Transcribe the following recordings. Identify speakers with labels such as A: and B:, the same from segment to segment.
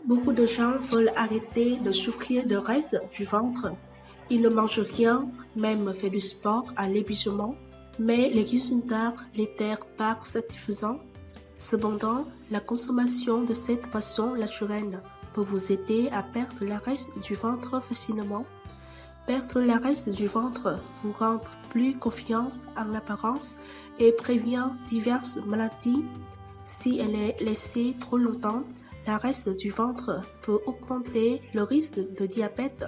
A: Beaucoup de gens veulent arrêter de souffrir de reste du ventre. Ils ne mangent rien, même fait du sport à l'épuisement, mais les résultats n'étaient pas satisfaisants. Cependant, la consommation de cette boisson naturelle peut vous aider à perdre la reste du ventre facilement. Perdre la reste du ventre vous rend plus confiance en l'apparence et prévient diverses maladies. Si elle est laissée trop longtemps, la reste du ventre peut augmenter le risque de diabète,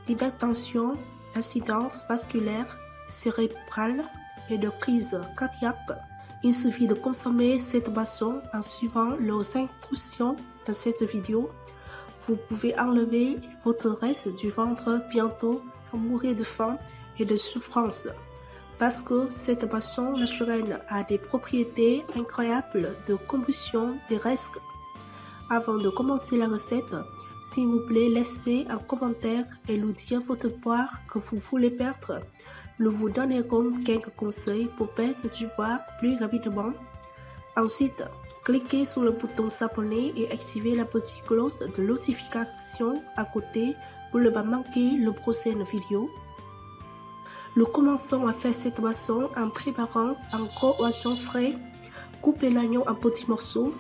A: d'hypertension, d'incidence vasculaire, cérébrale et de crise cardiaque. Il suffit de consommer cette boisson en suivant les instructions de cette vidéo. Vous pouvez enlever votre reste du ventre bientôt sans mourir de faim et de souffrance. Parce que cette boisson naturelle a des propriétés incroyables de combustion des restes. Avant de commencer la recette, s'il vous plaît, laissez un commentaire et nous dire votre poids que vous voulez perdre. Nous vous donnerons quelques conseils pour perdre du poids plus rapidement. Ensuite, cliquez sur le bouton s'abonner et activez la petite cloche de notification à côté pour ne pas manquer la prochaine vidéo. Nous commençons à faire cette boisson en préparant un gros oignon frais. Coupez l'oignon en petits morceaux.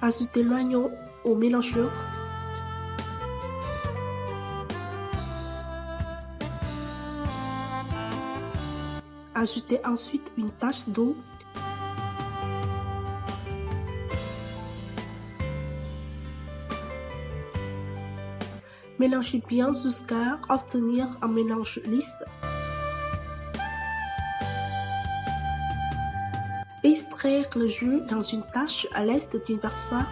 A: Ajoutez l'oignon au mélangeur. Ajoutez ensuite une tasse d'eau. Mélangez bien jusqu'à obtenir un mélange lisse. Extraire le jus dans une tache à l'aide d'une passoire.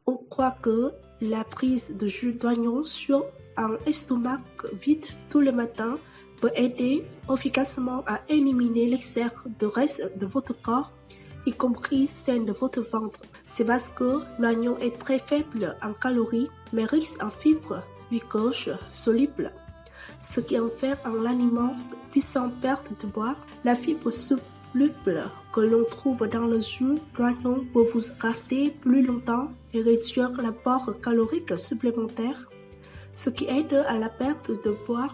A: On croit que la prise de jus d'oignon sur un estomac vide tous les matins peut aider efficacement à éliminer l'excès de reste de votre corps, y compris celle de votre ventre. C'est parce que l'oignon est très faible en calories, mais riche en fibres visqueuses solubles, ce qui en fait un aliment puissant perte de poids. La fibre soluble que l'on trouve dans le jus d'oignon peut vous garder plus longtemps et réduire l'apport calorique supplémentaire, ce qui aide à la perte de poids.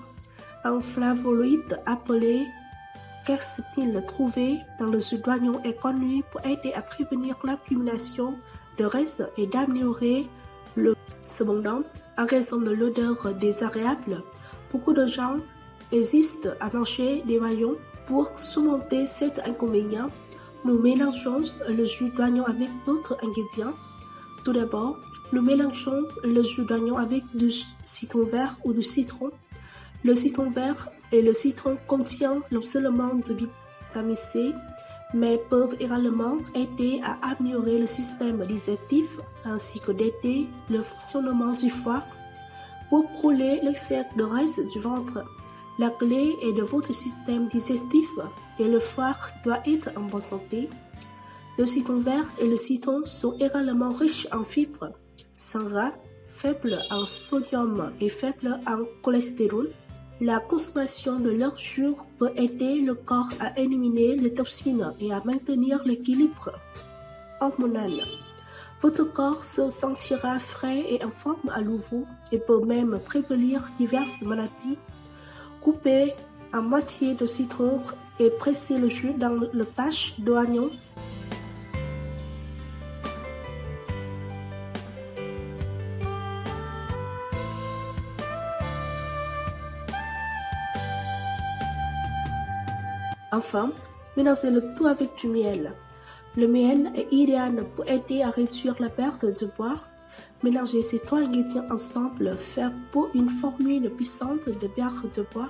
A: Un flavonoïde appelé quercétine trouvé dans le jus d'oignon est connu pour aider à prévenir l'accumulation de reste et d'améliorer le. Cependant, en raison de l'odeur désagréable, beaucoup de gens hésitent à manger des oignons. Pour surmonter cet inconvénient, nous mélangeons le jus d'oignon avec d'autres ingrédients. Tout d'abord, nous mélangeons le jus d'oignon avec du citron vert ou du citron. Le citron vert et le citron contiennent non seulement de vitamine C, mais peuvent également aider à améliorer le système digestif ainsi que d'aider le fonctionnement du foie. Pour brûler l'excès de reste du ventre, la clé est de votre système digestif et le foie doit être en bonne santé. Le citron vert et le citron sont également riches en fibres, sans gras, faibles en sodium et faibles en cholestérol. La consommation de leur jus peut aider le corps à éliminer les toxines et à maintenir l'équilibre hormonal. Votre corps se sentira frais et en forme à nouveau et peut même prévenir diverses maladies. Coupez à moitié de citron et pressez le jus dans le tache d'oignon. Enfin, mélangez le tout avec du miel. Le miel est idéal pour aider à réduire la perte de poids. Mélanger ces trois ingrédients ensemble fait pour une formule puissante de perte de poids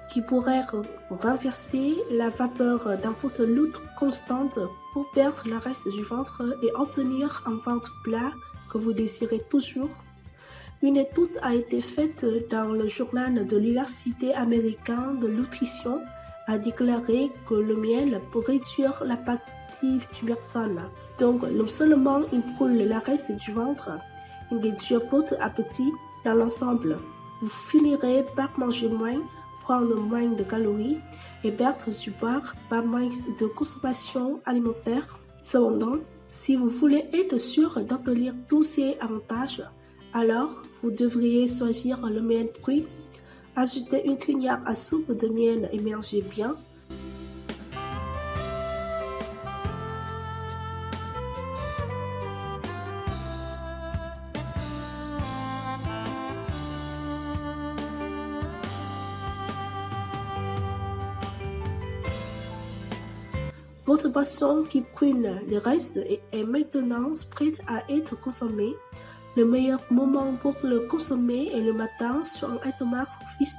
A: qui pourrait renverser la vapeur dans votre lutte constante pour perdre le reste du ventre et obtenir un ventre plat que vous désirez toujours. Une étude a été faite dans le journal de l'Université américaine de nutrition a déclaré que le miel peut réduire l'appétit d'une personne. Donc, non seulement il brûle le reste du ventre, il réduit votre appétit dans l'ensemble. Vous finirez par manger moins, prendre moins de calories et perdre du poids par moins de consommation alimentaire. Cependant, si vous voulez être sûr d'obtenir tous ces avantages, alors vous devriez choisir le miel brut. Ajoutez une cuillère à soupe de miel et mélangez bien. Votre boisson qui brûle le reste est maintenant prête à être consommée. Le meilleur moment pour le consommer est le matin sur un estomac fixe.